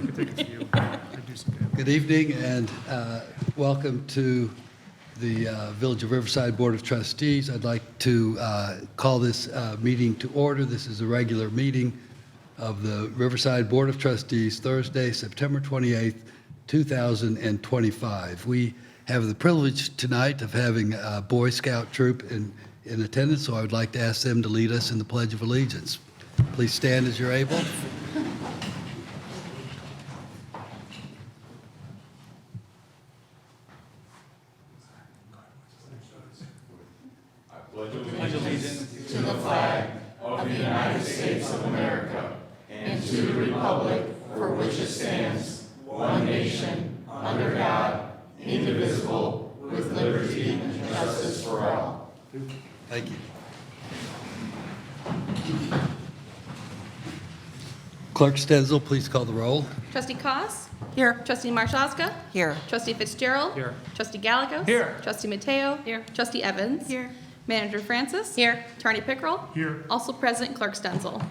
Good evening and welcome to the Village of Riverside Board of Trustees. I'd like to call this meeting to order. This is a regular meeting of the Riverside Board of Trustees, Thursday, September 28th, 2025. We have the privilege tonight of having a Boy Scout troop in attendance, so I would like to ask them to lead us in the Pledge of Allegiance. Please stand as you're able. To the flag of the United States of America and to the republic for which it stands, one nation, under God, indivisible, with liberty and justice for all. Thank you. Clerk Stenzel, please call the roll. Trustee Koss. Here. Trustee Marshallska. Here. Trustee Fitzgerald. Here. Trustee Gallegos. Here. Trustee Mateo. Here. Trustee Evans. Here. Manager Francis. Here. Attorney Pickrell. Here. Also present, Clerk Stenzel.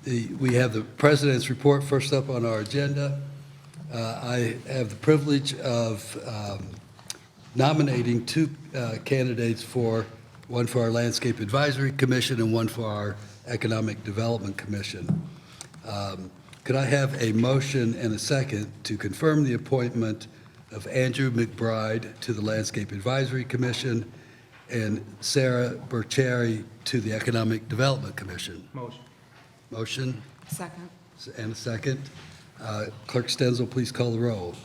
We have the President's report first up on our agenda. I have the privilege of nominating two candidates one for our Landscape Advisory Commission and one for our Economic Development Commission. Could I have a motion and a second to confirm the appointment of Andrew McBride to the Landscape Advisory Commission and Sarah Burcheri to the Economic Development Commission? Motion. Motion Second. and a second. Clerk Stenzel, please call the roll.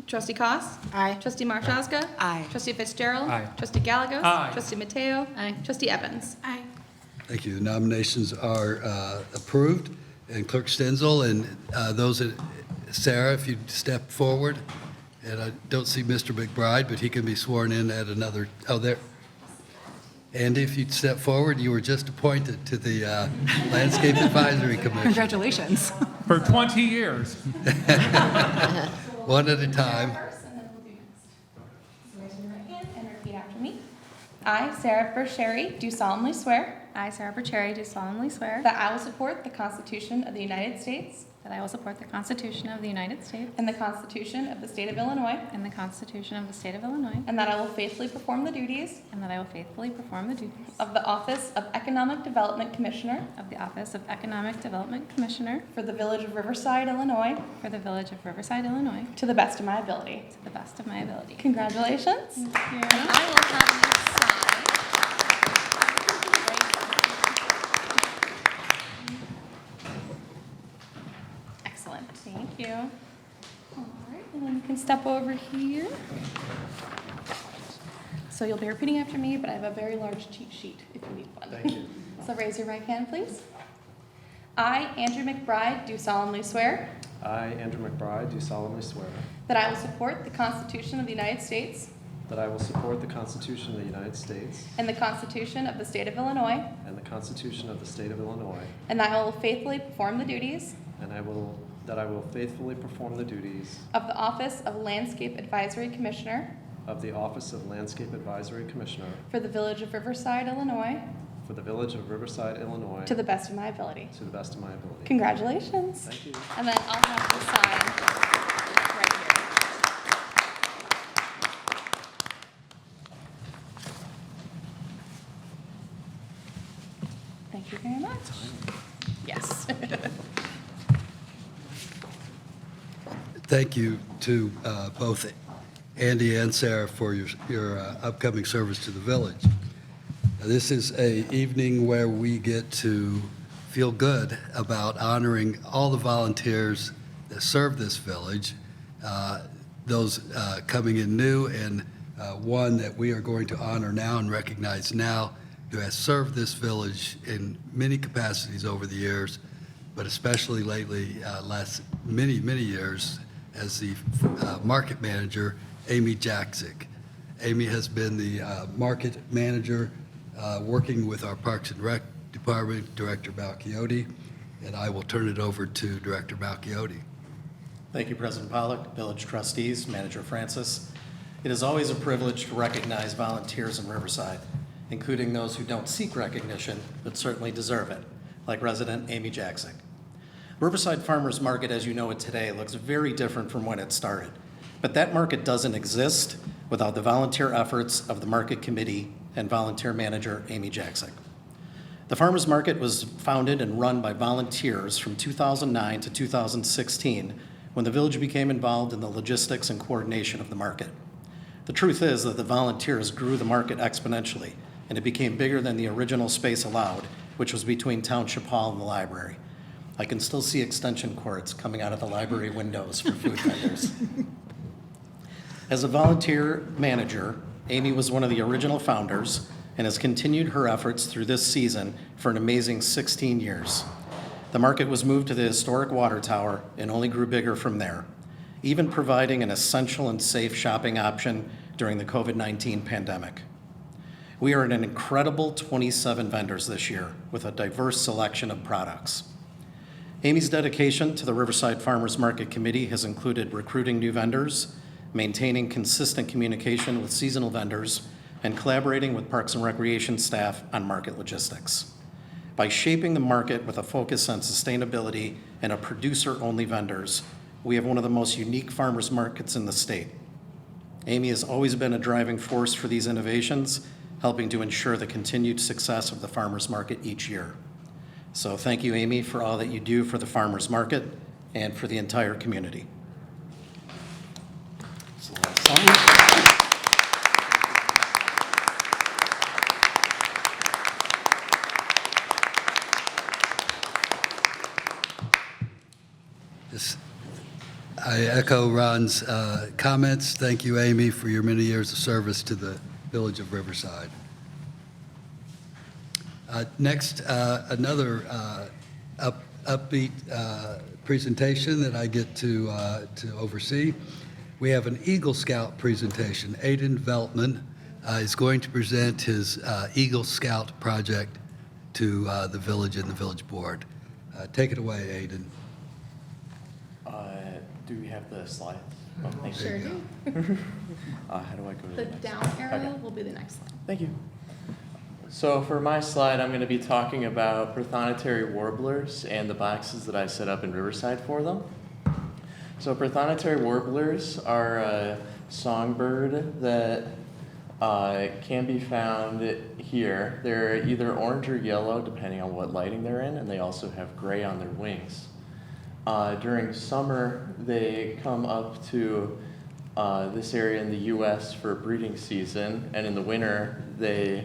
Trustee Koss. Aye. Trustee Marshallska. Aye. Trustee Fitzgerald. Aye. Trustee Gallegos. Aye. Trustee Mateo. Aye. Trustee Evans. Aye. Thank you. The nominations are approved. And Clerk Stenzel and Sarah, if you'd step forward. And I don't see Mr. McBride, but he can be sworn in at another, there. Andy, if you'd step forward, you were just appointed to the Landscape Advisory Commission. Congratulations. For 20 years. One at a time. First, and then we'll do next. So raise your right hand and repeat after me. I, Sarah Burcheri, do solemnly swear I, Sarah Burcheri, do solemnly swear that I will support the Constitution of the United States that I will support the Constitution of the United States and the Constitution of the State of Illinois, and the Constitution of the State of Illinois, and that I will faithfully perform the duties and that I will faithfully perform the duties of the Office of Economic Development Commissioner of the Office of Economic Development Commissioner for the Village of Riverside, Illinois, for the Village of Riverside, Illinois, to the best of my ability. to the best of my ability. Congratulations. Thank you. And I will have you sign. Excellent, thank you. All right, and then you can step over here. So you'll be repeating after me, but I have a very large cheat sheet if you need one. Thank you. So raise your right hand, please. I, Andrew McBride, do solemnly swear I, Andrew McBride, do solemnly swear that I will support the Constitution of the United States that I will support the Constitution of the United States and the Constitution of the State of Illinois, and the Constitution of the State of Illinois, and that I will faithfully perform the duties and that I will faithfully perform the duties of the Office of Landscape Advisory Commissioner of the Office of Landscape Advisory Commissioner for the Village of Riverside, Illinois, for the Village of Riverside, Illinois, to the best of my ability. to the best of my ability. Congratulations. Thank you. And then I'll have to sign right here. Thank you very much. Yes. Thank you to both Andy and Sarah for your upcoming service to the village. This is an evening where we get to feel good about honoring all the volunteers that serve this village, those coming in new, and one that we are going to honor now and recognize now who has served this village in many capacities over the years, but especially lately, last many years, as the market manager, Amy Jaksic. Amy has been the market manager working with our Parks and Rec Department, Director Balchiotti, and I will turn it over to Director Balchiotti. Thank you, President Pollock, Village Trustees, Manager Francis. It is always a privilege to recognize volunteers in Riverside, including those who don't seek recognition but certainly deserve it, like resident Amy Jaksic. Riverside Farmers Market, as you know it today, looks very different from when it started. But that market doesn't exist without the volunteer efforts of the market committee and volunteer manager, Amy Jackson. The Farmers Market was founded and run by volunteers from 2009 to 2016, when the village became involved in the logistics and coordination of the market. The truth is that the volunteers grew the market exponentially, and it became bigger than the original space allowed, which was between Township Hall and the library. I can still see extension cords coming out of the library windows for food vendors. As a volunteer manager, Amy was one of the original founders and has continued her efforts through this season for an amazing 16 years. The market was moved to the historic water tower and only grew bigger from there, even providing an essential and safe shopping option during the COVID-19 pandemic. We are an incredible 27 vendors this year with a diverse selection of products. Amy's dedication to the Riverside Farmers Market Committee has included recruiting new vendors, maintaining consistent communication with seasonal vendors, and collaborating with Parks and Recreation staff on market logistics. By shaping the market with a focus on sustainability and a producer-only vendors, we have one of the most unique farmers markets in the state. Amy has always been a driving force for these innovations, helping to ensure the continued success of the farmers market each year. So thank you, Amy, for all that you do for the farmers market and for the entire community. This- I echo Ron's comments. Thank you, Amy, for your many years of service to the Village of Riverside. Next, another upbeat presentation that I get to oversee. We have an Eagle Scout presentation. Aiden Veltman is going to present his Eagle Scout project to the village and the village board. Take it away, Aiden. Do we have the slides? Oh, thank Sure you. do. How do I go to The the next? down arrow Okay. will be the next slide. Thank you. So for my slide, I'm going to be talking about prothonotary warblers and the boxes that I set up in Riverside for them. So prothonotary warblers are a songbird that can be found here. They're either orange or yellow, depending on what lighting they're in, and they also have gray on their wings. During summer, they come up to this area in the U.S. for breeding season, and in the winter, they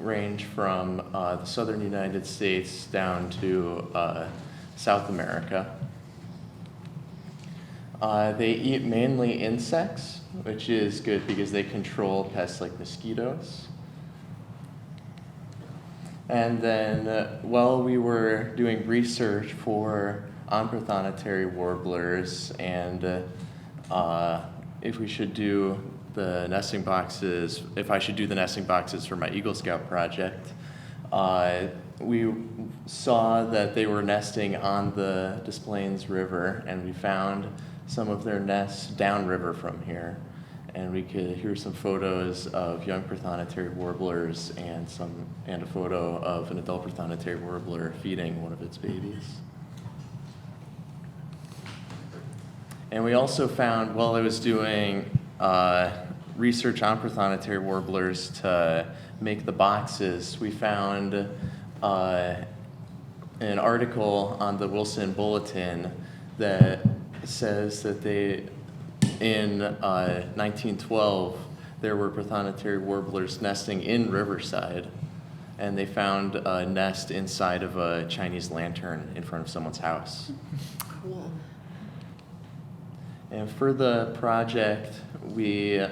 range from the southern United States down to South America. They eat mainly insects, which is good because they control pests like mosquitoes. And then while we were doing research on prothonotary warblers and if we should do the nesting boxes, if I should do the nesting boxes for my Eagle Scout project, we saw that they were nesting on the Des Plaines River, and we found some of their nests downriver from here. And we could hear some photos of young prothonotary warblers and a photo of an adult prothonotary warbler feeding one of its babies. And we also found, while I was doing research on prothonotary warblers to make the boxes, we found an article on the Wilson Bulletin that says that in 1912, there were prothonotary warblers nesting in Riverside, and they found a nest inside of a Chinese lantern in front of someone's house. Cool. And for the project, we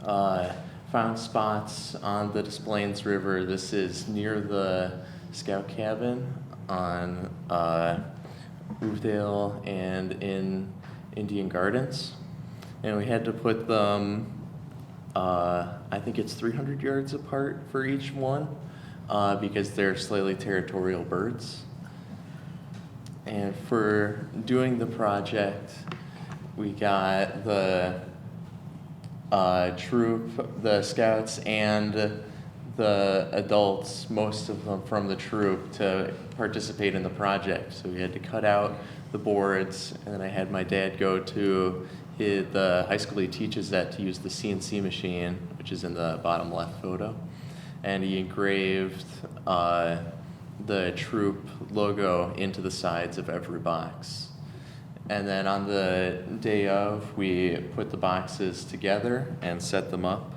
found spots on the Des Plaines River. This is near the Scout Cabin on Roofdale and in Indian Gardens. And we had to put them, I think it's 300 yards apart for each one because they're slightly territorial birds. And for doing the project, we got the troop, the scouts, and the adults, most of them from the troop, to participate in the project. So we had to cut out the boards, and then I had my dad go to the high school he teaches at to use the CNC machine, which is in the bottom left photo, and he engraved the troop logo into the sides of every box. And then on the day of, we put the boxes together and set them up.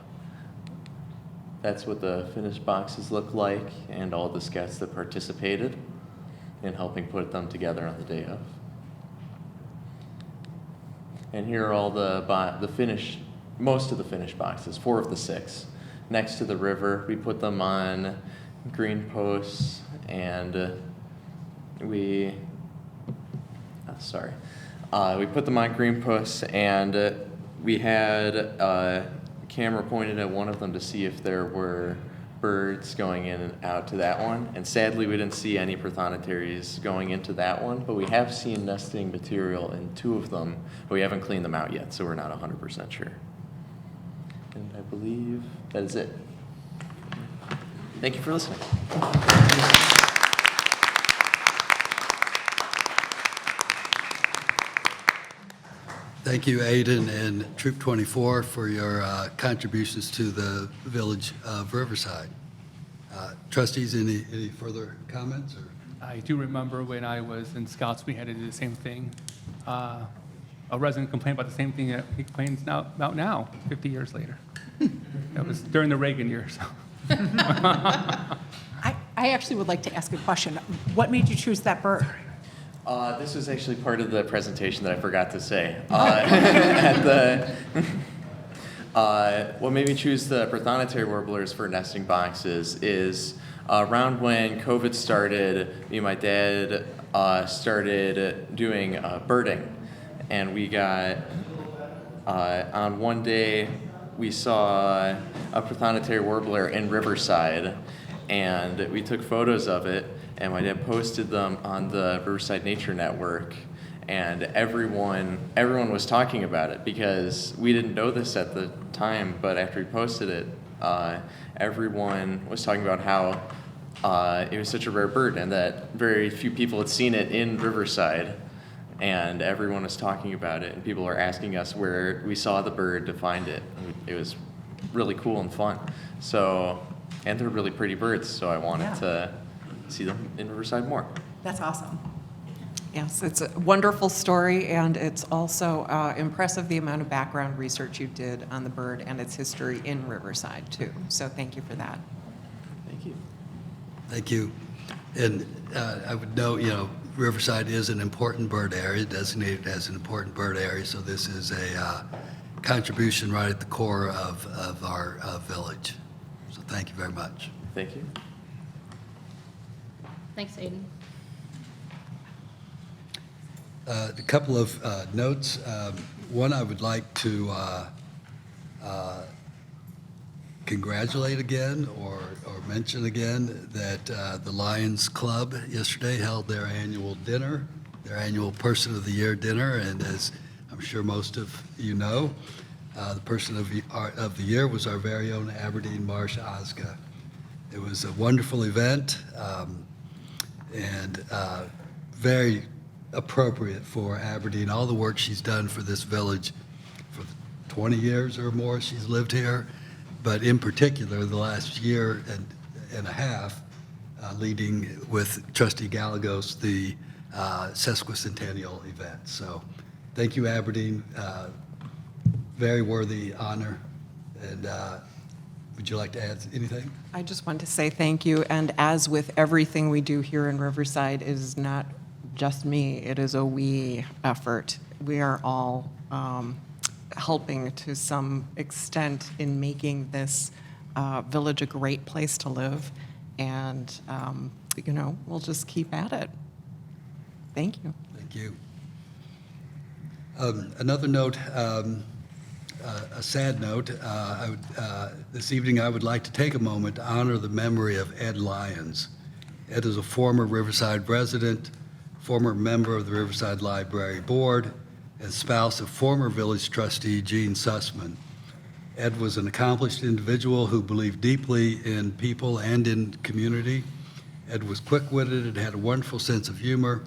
That's what the finished boxes look like, and all the scouts that participated in helping put them together on the day of. And here are all the finished, most of the finished boxes, 4 of the 6. Next to the river, we put them on green posts, and we put them on green posts, and we had a camera pointed at one of them to see if there were birds going in and out to that one. And sadly, we didn't see any prothonotarians going into that one, but we have seen nesting material in 2 of them, but we haven't cleaned them out yet, so we're not 100% sure. And I believe that is it. Thank you for listening. Thank you, Aiden and Troop 24, for your contributions to the village of Riverside. Trustees, any further comments? Or? I do remember when I was in Scouts, we had to do the same thing. A resident complained about the same thing that he complains about now, 50 years later. That was during the Reagan years. I actually would like to ask a question. What made you choose that bird? This was actually part of the presentation that I forgot to say. What made me choose the prothonotary warblers for nesting boxes is around when COVID started, me and my dad started doing birding. And we got, on one day, we saw a prothonotary warbler in Riverside, and we took photos of it, and my dad posted them on the Riverside Nature Network, and everyone was talking about it because we didn't know this at the time, but after we posted it, everyone was talking about how it was such a rare bird and that very few people had seen it in Riverside, and everyone was talking about it, and people were asking us where we saw the bird to find it. It was really cool and fun. So, and they're really pretty birds, so I wanted to see them in Riverside more. That's awesome. Yes, it's a wonderful story, and it's also impressive the amount of background research you did on the bird and its history in Riverside, too. So thank you for that. Thank you. Thank you. And I would note, Riverside is an important bird area, designated as an important bird area, so this is a contribution right at the core of our village. So thank you very much. Thank you. Thanks, Aiden. A couple of notes. One, I would like to congratulate again or mention again that the Lions Club yesterday held their annual dinner, their annual Person of the Year dinner, and as I'm sure most of you know, the Person of the Year was our very own Aberdeen Marsh Osga. It was a wonderful event and very appropriate for Aberdeen. All the work she's done for this village for 20 years or more she's lived here, but in particular the last year and a half leading with Trustee Gallegos the sesquicentennial event. So thank you, Aberdeen. Very worthy honor. And would you like to add anything? I just want to say thank you, and as with everything we do here in Riverside, it is not just me, it is a we effort. We are all helping to some extent in making this village a great place to live, and we'll just keep at it. Thank you. Thank you. Another note, a sad note, this evening I would like to take a moment to honor the memory of Ed Lyons. Ed is a former Riverside resident, former member of the Riverside Library Board, and spouse of former village trustee Gene Sussman. Ed was an accomplished individual who believed deeply in people and in community. Ed was quick-witted and had a wonderful sense of humor.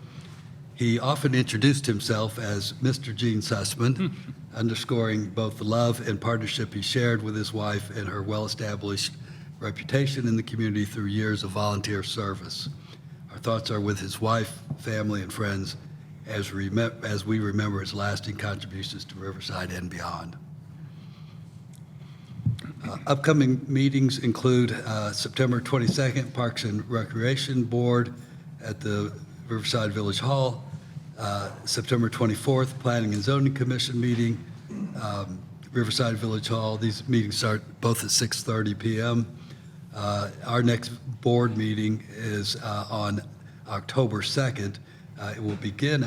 He often introduced himself as Mr. Gene Sussman, underscoring both the love and partnership he shared with his wife and her well-established reputation in the community through years of volunteer service. Our thoughts are with his wife, family, and friends as we remember his lasting contributions to Riverside and beyond. Upcoming meetings include September 22nd, Parks and Recreation Board at the Riverside Village Hall, September 24th, Planning and Zoning Commission meeting, Riverside Village Hall. These meetings start both at 6:30 p.m. Our next board meeting is on October 2nd. It will begin,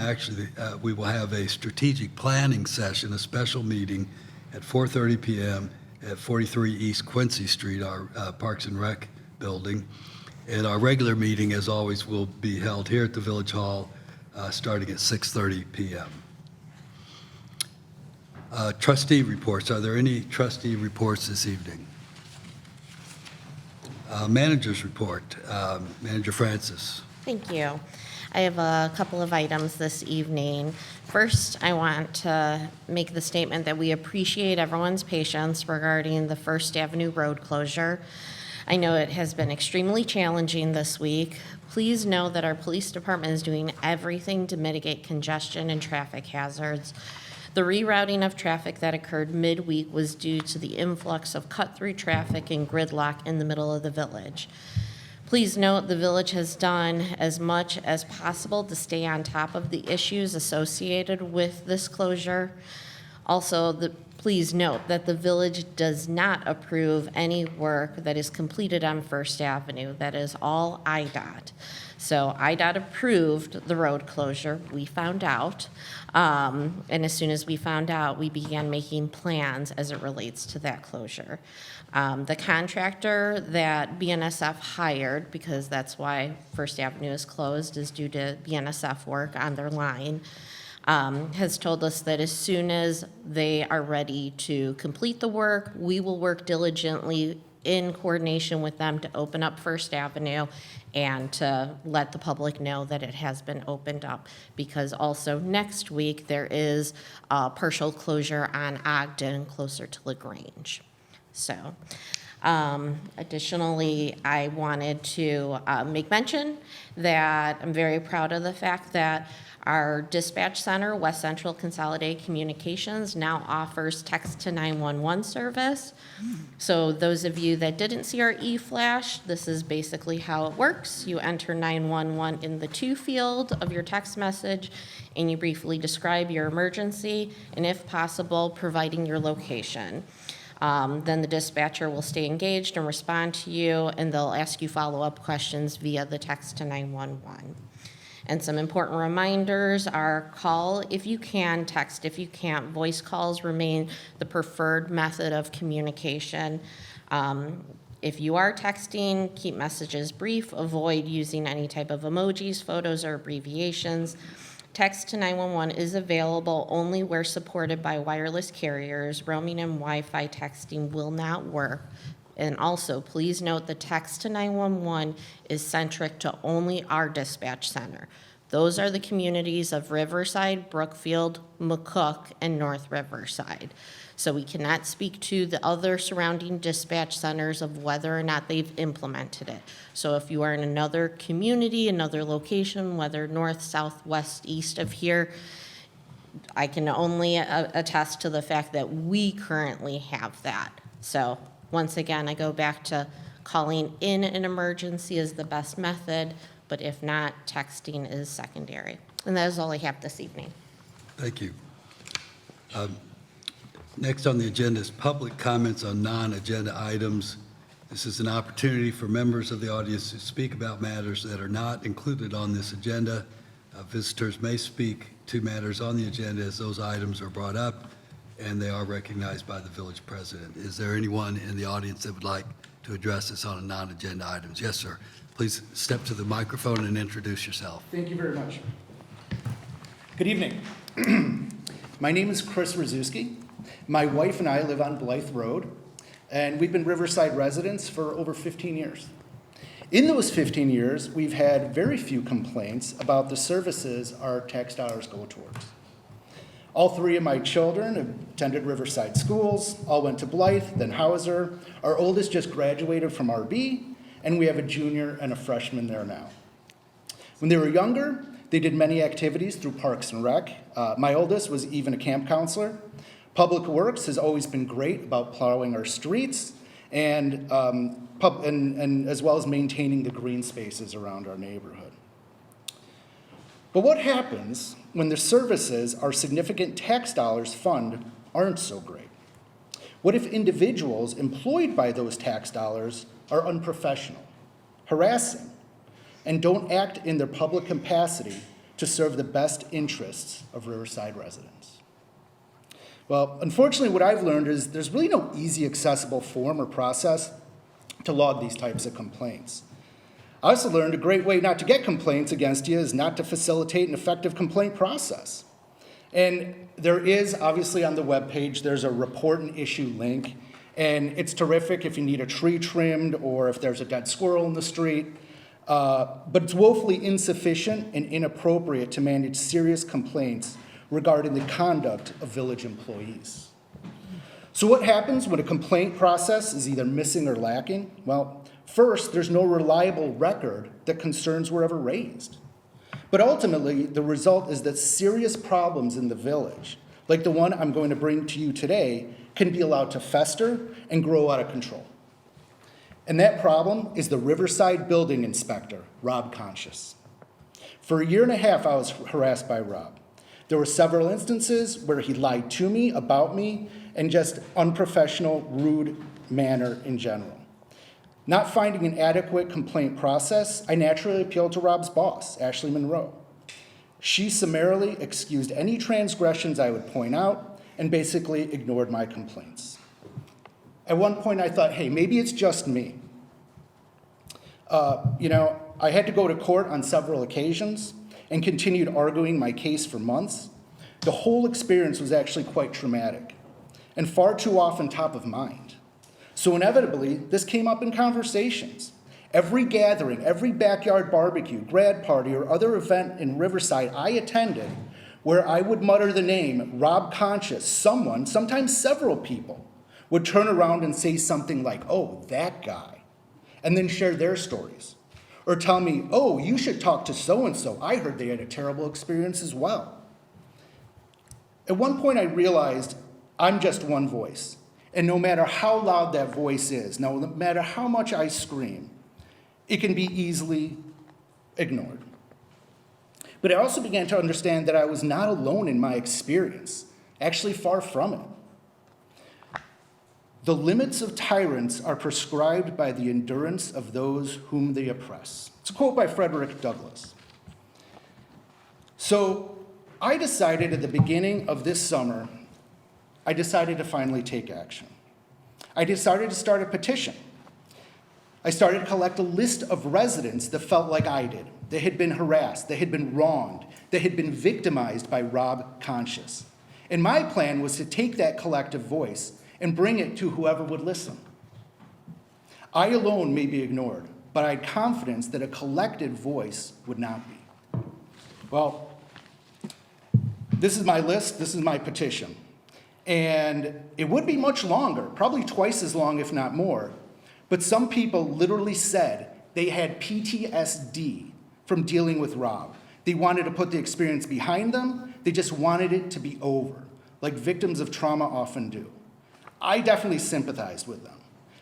we will have a strategic planning session, a special meeting at 4:30 p.m. at 43 East Quincy Street, our Parks and Rec building. And our regular meeting, as always, will be held here at the Village Hall starting at 6:30 p.m. Trustee reports. Are there any trustee reports this evening? Manager's report. Manager Francis. Thank you. I have a couple of items this evening. First, I want to make the statement that we appreciate everyone's patience regarding the First Avenue road closure. I know it has been extremely challenging this week. Please know that our police department is doing everything to mitigate congestion and traffic hazards. The rerouting of traffic that occurred midweek was due to the influx of cut-through traffic and gridlock in the middle of the village. Please note the village has done as much as possible to stay on top of the issues associated with this closure. Also, please note that the village does not approve any work that is completed on First Avenue. That is all IDOT. So IDOT approved the road closure. We found out. And as soon as we found out, we began making plans as it relates to that closure. The contractor that BNSF hired, because that's why First Avenue is closed, is due to BNSF work on their line, has told us that as soon as they are ready to complete the work, we will work diligently in coordination with them to open up First Avenue and to let the public know that it has been opened up, because also next week there is a partial closure on Ogden closer to LaGrange. So additionally, I wanted to make mention that I'm very proud of the fact that our dispatch center, West Central Consolidated Communications, now offers text to 911 service. So those of you that didn't see our e-flash, this is basically how it works. You enter 911 in the to field of your text message, and you briefly describe your emergency, and if possible, providing your location. Then the dispatcher will stay engaged and respond to you, and they'll ask you follow-up questions via the text to 911. And some important reminders are call if you can, text if you can't. Voice calls remain the preferred method of communication. If you are texting, keep messages brief. Avoid using any type of emojis, photos, or abbreviations. Text to 911 is available only where supported by wireless carriers. Roaming and Wi-Fi texting will not work. And also, please note the text to 911 is centric to only our dispatch center. Those are the communities of Riverside, Brookfield, McCook, and North Riverside. So we cannot speak to the other surrounding dispatch centers of whether or not they've implemented it. So if you are in another community, another location, whether north, south, west, east of here, I can only attest to the fact that we currently have that. So once again, I go back to calling in an emergency is the best method, but if not, texting is secondary. And that is all I have this evening. Thank you. Next on the agenda is public comments on non-agenda items. This is an opportunity for members of the audience to speak about matters that are not included on this agenda. Visitors may speak to matters on the agenda as those items are brought up, and they are recognized by the village president. Is there anyone in the audience that would like to address us on a non-agenda items? Yes, sir. Please step to the microphone and introduce yourself. Thank you very much. Good evening. My name is Chris Rzuski. My wife and I live on Blythe Road, and we've been Riverside residents for over 15 years. In those 15 years, we've had very few complaints about the services our tax dollars go towards. All three of my children have attended Riverside schools, all went to Blythe, then Hauser. Our oldest just graduated from RB, and we have a junior and a freshman there now. When they were younger, they did many activities through Parks and Rec. My oldest was even a camp counselor. Public Works has always been great about plowing our streets and as well as maintaining the green spaces around our neighborhood. But what happens when the services our significant tax dollars fund aren't so great? What if individuals employed by those tax dollars are unprofessional, harassing, and don't act in their public capacity to serve the best interests of Riverside residents? Well, unfortunately, what I've learned is there's really no easy, accessible form or process to log these types of complaints. I also learned a great way not to get complaints against you is not to facilitate an effective complaint process. And there is, obviously, on the webpage, there's a report and issue link, and it's terrific if you need a tree trimmed or if there's a dead squirrel in the street. But it's woefully insufficient and inappropriate to manage serious complaints regarding the conduct of village employees. So what happens when a complaint process is either missing or lacking? Well, first, there's no reliable record that concerns were ever raised. But ultimately, the result is that serious problems in the village, like the one I'm going to bring to you today, can be allowed to fester and grow out of control. And that problem is the Riverside building inspector, Rob Conscious. For a year and a half, I was harassed by Rob. There were several instances where he lied to me, about me, and just unprofessional, rude manner in general. Not finding an adequate complaint process, I naturally appealed to Rob's boss, Ashley Monroe. She summarily excused any transgressions I would point out and basically ignored my complaints. At one point I thought, hey, maybe it's just me. I had to go to court on several occasions and continued arguing my case for months. The whole experience was actually quite traumatic and far too often top of mind. So inevitably, this came up in conversations. Every gathering, every backyard barbecue, grad party, or other event in Riverside I attended where I would mutter the name Rob Conscious, someone, sometimes several people, would turn around and say something like, oh, that guy, and then share their stories. Or tell me, oh, you should talk to so-and-so. I heard they had a terrible experience as well. At one point I realized I'm just one voice. And no matter how loud that voice is, no matter how much I scream, it can be easily ignored. But I also began to understand that I was not alone in my experience, actually far from it. The limits of tyrants are prescribed by the endurance of those whom they oppress. It's a quote by Frederick Douglass. So I decided at the beginning of this summer, I decided to finally take action. I decided to start a petition. I started to collect a list of residents that felt like I did. They had been harassed, they had been wronged, they had been victimized by Rob Conscious. And my plan was to take that collective voice and bring it to whoever would listen. I alone may be ignored, but I had confidence that a collective voice would not be. Well, this is my list, this is my petition. And it would be much longer, probably twice as long, if not more. But some people literally said they had PTSD from dealing with Rob. They wanted to put the experience behind them. They just wanted it to be over, like victims of trauma often do. I definitely sympathized with them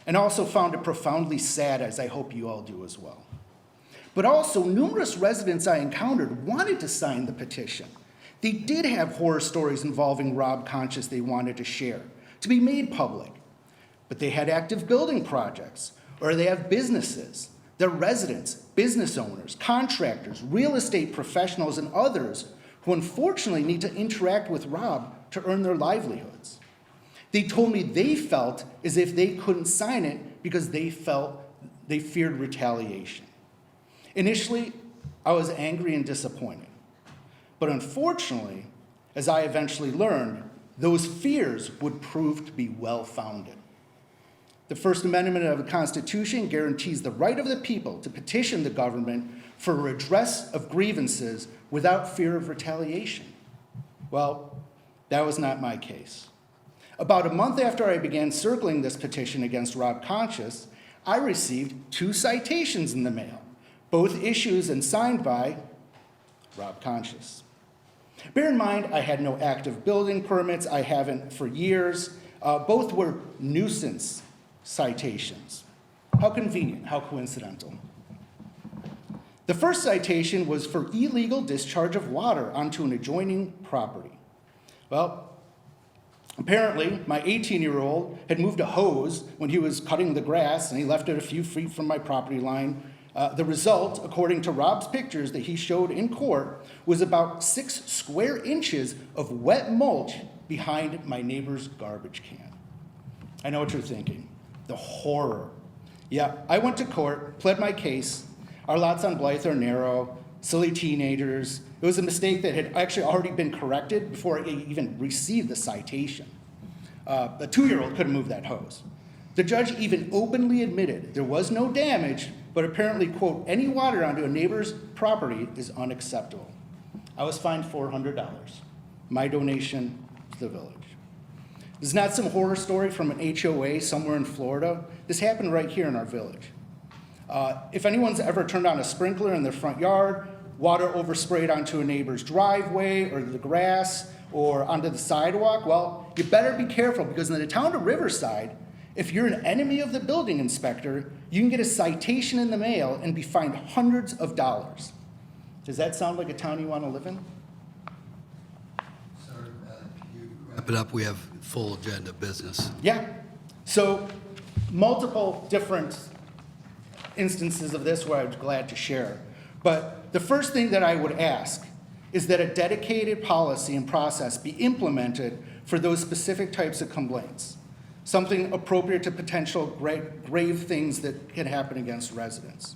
and also found it profoundly sad, as I hope you all do as well. But also, numerous residents I encountered wanted to sign the petition. They did have horror stories involving Rob Conscious they wanted to share, to be made public. But they had active building projects, or they have businesses. They're residents, business owners, contractors, real estate professionals, and others who unfortunately need to interact with Rob to earn their livelihoods. They told me they felt as if they couldn't sign it because they feared retaliation. Initially, I was angry and disappointed. But unfortunately, as I eventually learned, those fears would prove to be well-founded. The First Amendment of the Constitution guarantees the right of the people to petition the government for redress of grievances without fear of retaliation. Well, that was not my case. About a month after I began circling this petition against Rob Conscious, I received 2 citations in the mail, both issued and signed by Rob Conscious. Bear in mind, I had no active building permits. I haven't for years. Both were nuisance citations. How convenient, how coincidental. The first citation was for illegal discharge of water onto an adjoining property. Well, apparently, my 18-year-old had moved a hose when he was cutting the grass, and he left it a few feet from my property line. The result, according to Rob's pictures that he showed in court, was about 6 square inches of wet mulch behind my neighbor's garbage can. I know what you're thinking. The horror. Yeah, I went to court, pled my case. Our lots on Blythe are narrow, silly teenagers. It was a mistake that had actually already been corrected before I even received the citation. A 2-year-old couldn't move that hose. The judge even openly admitted there was no damage, but apparently, quote, any water onto a neighbor's property is unacceptable. I was fined $400. My donation to the village. This is not some horror story from an HOA somewhere in Florida. This happened right here in our village. If anyone's ever turned on a sprinkler in their front yard, water oversprayed onto a neighbor's driveway or the grass or onto the sidewalk, well, you better be careful because in the town of Riverside, if you're an enemy of the building inspector, you can get a citation in the mail and be fined hundreds of dollars. Does that sound like a town you want to live in? Sir, can you wrap it up? We have full agenda business. Yeah. So multiple different instances of this where I'm glad to share. But the first thing that I would ask is that a dedicated policy and process be implemented for those specific types of complaints, something appropriate to potential grave things that can happen against residents.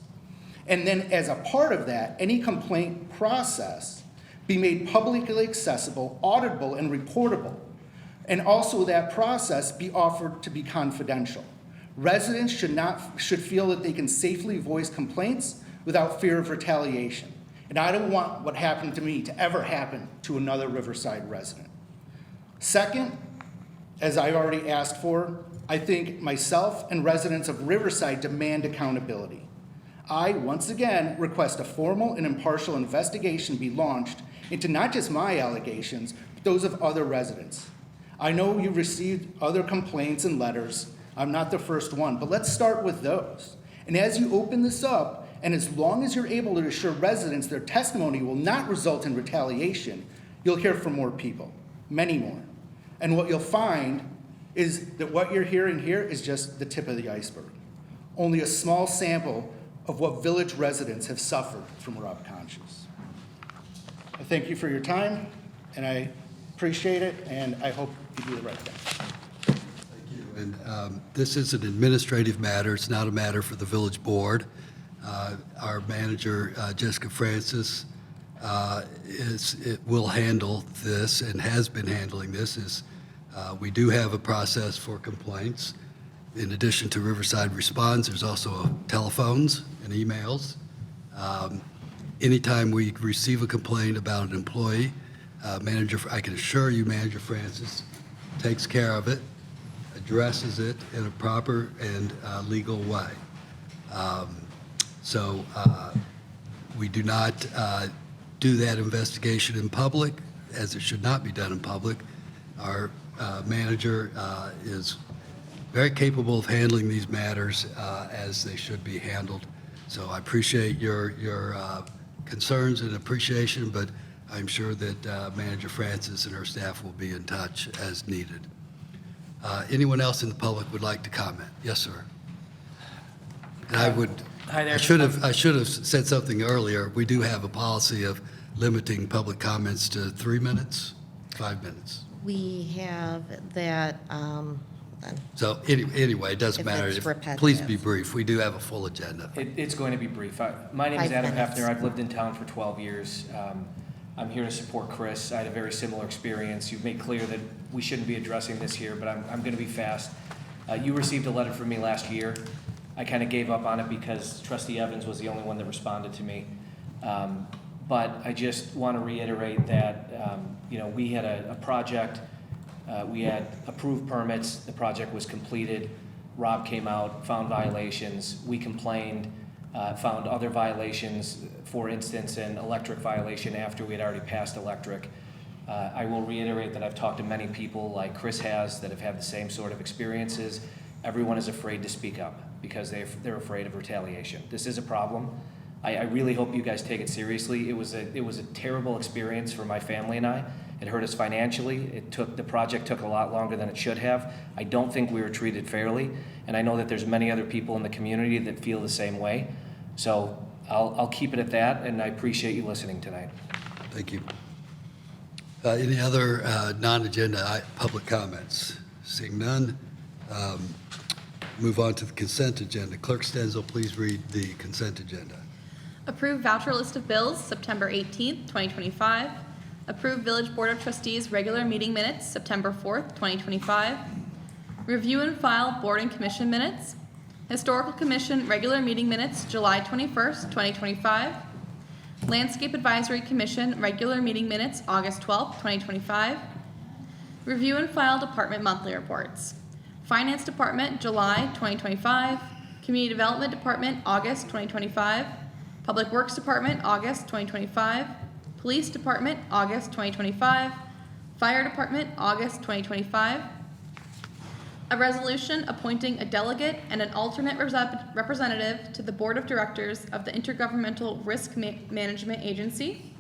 And then as a part of that, any complaint process be made publicly accessible, auditable, and reportable. And also that process be offered to be confidential. Residents should feel that they can safely voice complaints without fear of retaliation. And I don't want what happened to me to ever happen to another Riverside resident. Second, as I already asked for, I think myself and residents of Riverside demand accountability. I, once again, request a formal and impartial investigation be launched into not just my allegations, but those of other residents. I know you received other complaints and letters. I'm not the first one, but let's start with those. And as you open this up, and as long as you're able to assure residents their testimony will not result in retaliation, you'll hear from more people, many more. And what you'll find is that what you're hearing here is just the tip of the iceberg. Only a small sample of what village residents have suffered from Rob Conscious. I thank you for your time, and I appreciate it, and I hope you do the right thing. And this is an administrative matter. It's not a matter for the village board. Our manager, Jessica Francis, will handle this and has been handling this. We do have a process for complaints. In addition to Riverside Responds, there's also telephones and emails. Anytime we receive a complaint about an employee, I can assure you, Manager Francis takes care of it, addresses it in a proper and legal way. So we do not do that investigation in public, as it should not be done in public. Our manager is very capable of handling these matters as they should be handled. So I appreciate your concerns and appreciation, but I'm sure that Manager Francis and her staff will be in touch as needed. Anyone else in the public would like to comment? Yes, sir. And Hi there. I should have said something earlier. We do have a policy of limiting public comments to 3 minutes, 5 minutes. We have that, So anyway, it doesn't If matter. it's repetitive. Please be brief. We do have a full agenda. It's going to be brief. My name is 5 Adam minutes. Hefner. I've lived in town for 12 years. I'm here to support Chris. I had a very similar experience. You've made clear that we shouldn't be addressing this here, but I'm going to be fast. You received a letter from me last year. I kind of gave up on it because Trustee Evans was the only one that responded to me. But I just want to reiterate that, we had a project. We had approved permits. The project was completed. Rob came out, found violations. We complained, found other violations, for instance, an electric violation after we had already passed electric. I will reiterate that I've talked to many people like Chris has that have had the same sort of experiences. Everyone is afraid to speak up because they're afraid of retaliation. This is a problem. I really hope you guys take it seriously. It was a terrible experience for my family and I. It hurt us financially. The project took a lot longer than it should have. I don't think we were treated fairly, and I know that there's many other people in the community that feel the same way. So I'll keep it at that, and I appreciate you listening tonight. Thank you. Any other non-agenda public comments? Seeing none, move on to the consent agenda. Clerk Stenzel, please read the consent agenda. Approve voucher list of bills, September 18th, 2025. Approve Village Board of Trustees regular meeting minutes, September 4th, 2025. Review and file Board and Commission minutes. Historical Commission regular meeting minutes, July 21st, 2025. Landscape Advisory Commission regular meeting minutes, August 12th, 2025. Review and file department monthly reports. Finance Department, July 2025. Community Development Department, August 2025. Public Works Department, August 2025. Police Department, August 2025. Fire Department, August 2025. A resolution appointing a delegate and an alternate representative to the Board of Directors of the Intergovernmental Risk Management Agency.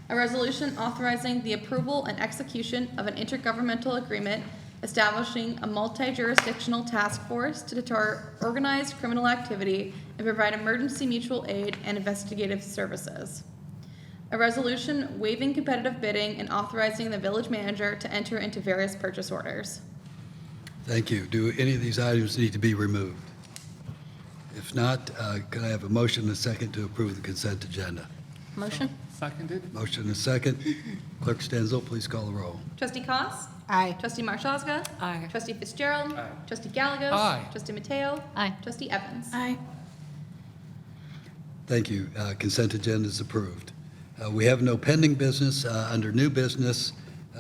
A resolution authorizing the approval and execution of an intergovernmental agreement establishing a multi-jurisdictional task force to deter organized criminal activity and provide emergency mutual aid and investigative services. A resolution waiving competitive bidding and authorizing the village manager to enter into various purchase orders. Thank you. Do any of these items need to be removed? If not, could I have a motion and a second to approve the consent agenda? Motion? Seconded? Motion and a second. Clerk Stenzel, please call the roll. Trustee Koss. Aye. Trustee Marshazga. Aye. Trustee Fitzgerald. Aye. Trustee Gallegos. Aye. Trustee Mateo. Aye. Trustee Evans. Aye. Thank you. Consent agenda is approved. We have no pending business. Under new business,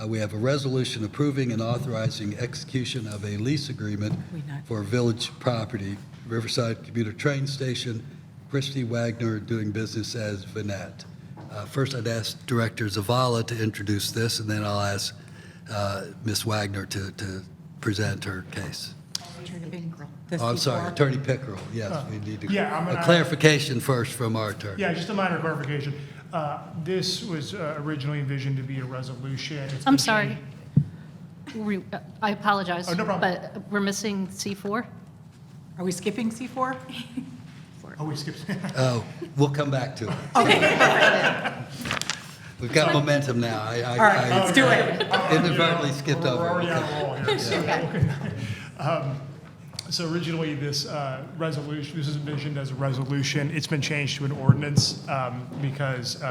we have a resolution approving and authorizing execution of a lease agreement for village property, Riverside Commuter Train Station, Christy Wagner doing business as Vanette. First, I'd ask Director Zavala to introduce this, and then I'll ask Ms. Wagner to present her case. Oh, I'm sorry, Attorney Pickerel. Yes, we need a clarification first from our attorney. Yeah, just a minor clarification. This was originally envisioned to be a resolution. It's I'm been sorry. changed- I apologize. Oh, no problem. But we're missing C4? Are we skipping C4? Oh, we skipped. Oh, we'll come back to it. Okay. We've got momentum now. All right, let's do it. Inadvertently skipped over. We're already it. on a roll here. So, so originally, this resolution, this is envisioned as a resolution. It's been changed to an ordinance because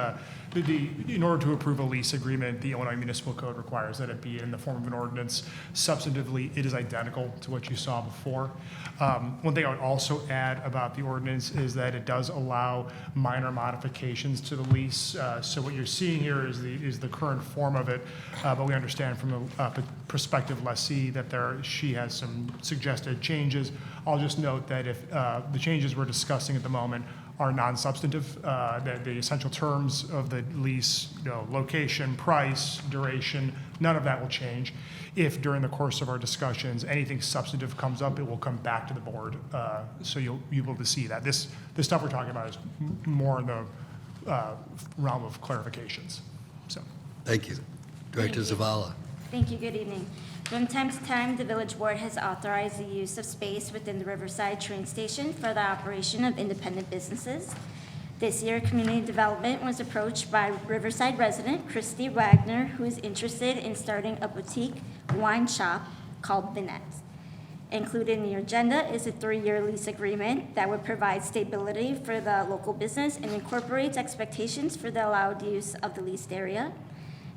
in order to approve a lease agreement, the Illinois Municipal Code requires that it be in the form of an ordinance. Substantively, it is identical to what you saw before. One thing I would also add about the ordinance is that it does allow minor modifications to the lease. So what you're seeing here is the current form of it, but we understand from a prospective lessee that she has some suggested changes. I'll just note that if the changes we're discussing at the moment are non-substantive, that the essential terms of the lease, location, price, duration, none of that will change. If during the course of our discussions, anything substantive comes up, it will come back to the board, so you'll be able to see that. This stuff we're talking about is more in the realm of clarifications. So, Thank you. Director Zavala. Thank you. Good evening. From time to time, the village board has authorized the use of space within the Riverside train station for the operation of independent businesses. This year, community development was approached by Riverside resident Christy Wagner, who is interested in starting a boutique wine shop called Vanette. Included in your agenda is a 3-year lease agreement that would provide stability for the local business and incorporates expectations for the allowed use of the leased area.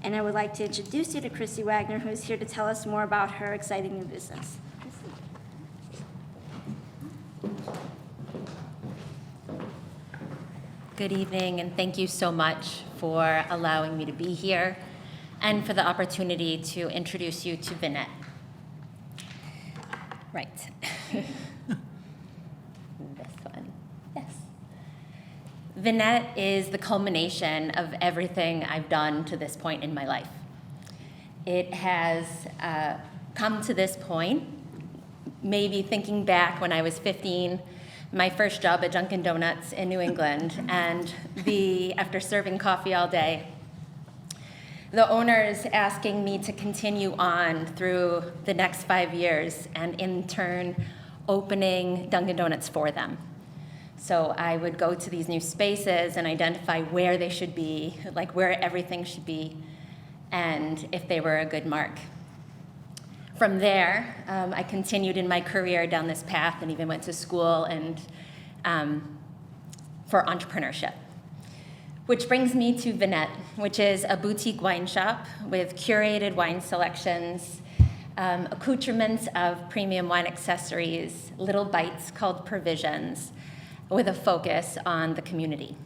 And I would like to introduce you to Chrissy Wagner, who's here to tell us more about her exciting new business. Good evening, and thank you so much for allowing me to be here and for the opportunity to introduce you to Vinette. Right. This one. Yes. Vinette is the culmination of everything I've done to this point in my life. It has come to this point, maybe thinking back when I was 15, my first job at Dunkin' Donuts in New England, and after serving coffee all day, the owners asking me to continue on through the next 5 years and in turn opening Dunkin' Donuts for them. So I would go to these new spaces and identify where they should be, like where everything should be, and if they were a good mark. From there, I continued in my career down this path and even went to school and for entrepreneurship. Which brings me to Vinette, which is a boutique wine shop with curated wine selections, accoutrements of premium wine accessories, little bites called provisions, with a focus on the community.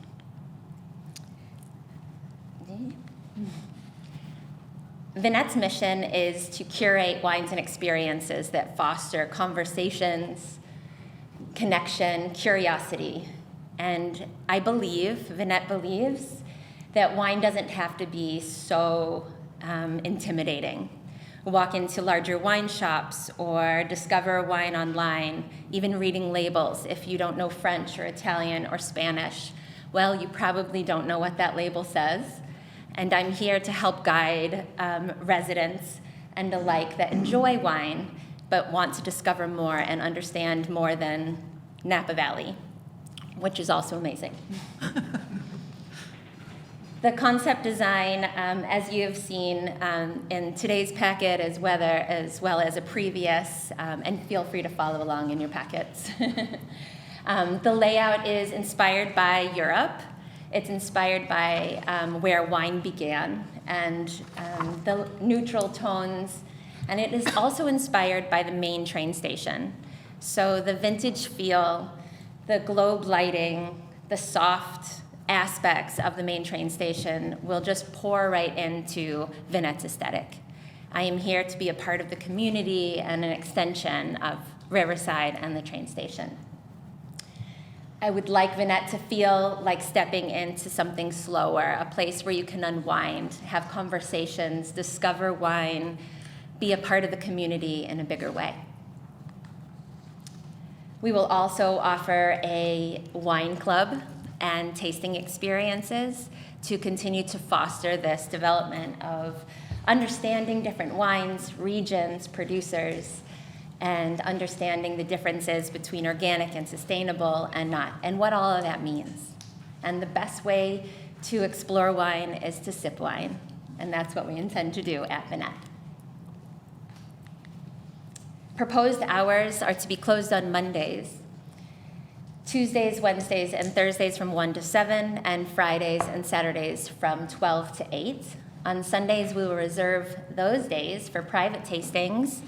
Vinette's mission is to curate wines and experiences that foster conversations, connection, curiosity. And Vinette believes, that wine doesn't have to be so intimidating. Walk into larger wine shops or discover wine online, even reading labels. If you don't know French or Italian or Spanish, well, you probably don't know what that label says. And I'm here to help guide residents and the like that enjoy wine, but want to discover more and understand more than Napa Valley, which is also amazing. The concept design, as you have seen in today's packet, as well as a previous, and feel free to follow along in your packets. The layout is inspired by Europe. It's inspired by where wine began and the neutral tones, and it is also inspired by the main train station. So the vintage feel, the globe lighting, the soft aspects of the main train station will just pour right into Vinette's aesthetic. I am here to be a part of the community and an extension of Riverside and the train station. I would like Vinette to feel like stepping into something slower, a place where you can unwind, have conversations, discover wine, be a part of the community in a bigger way. We will also offer a wine club and tasting experiences to continue to foster this development of understanding different wines, regions, producers, and understanding the differences between organic and sustainable and not, and what all of that means. And the best way to explore wine is to sip wine, and that's what we intend to do at Vinette. Proposed hours are to be closed on Mondays, Tuesdays, Wednesdays, and Thursdays from 1 to 7, and Fridays and Saturdays from 12 to 8. On Sundays, we will reserve those days for private tastings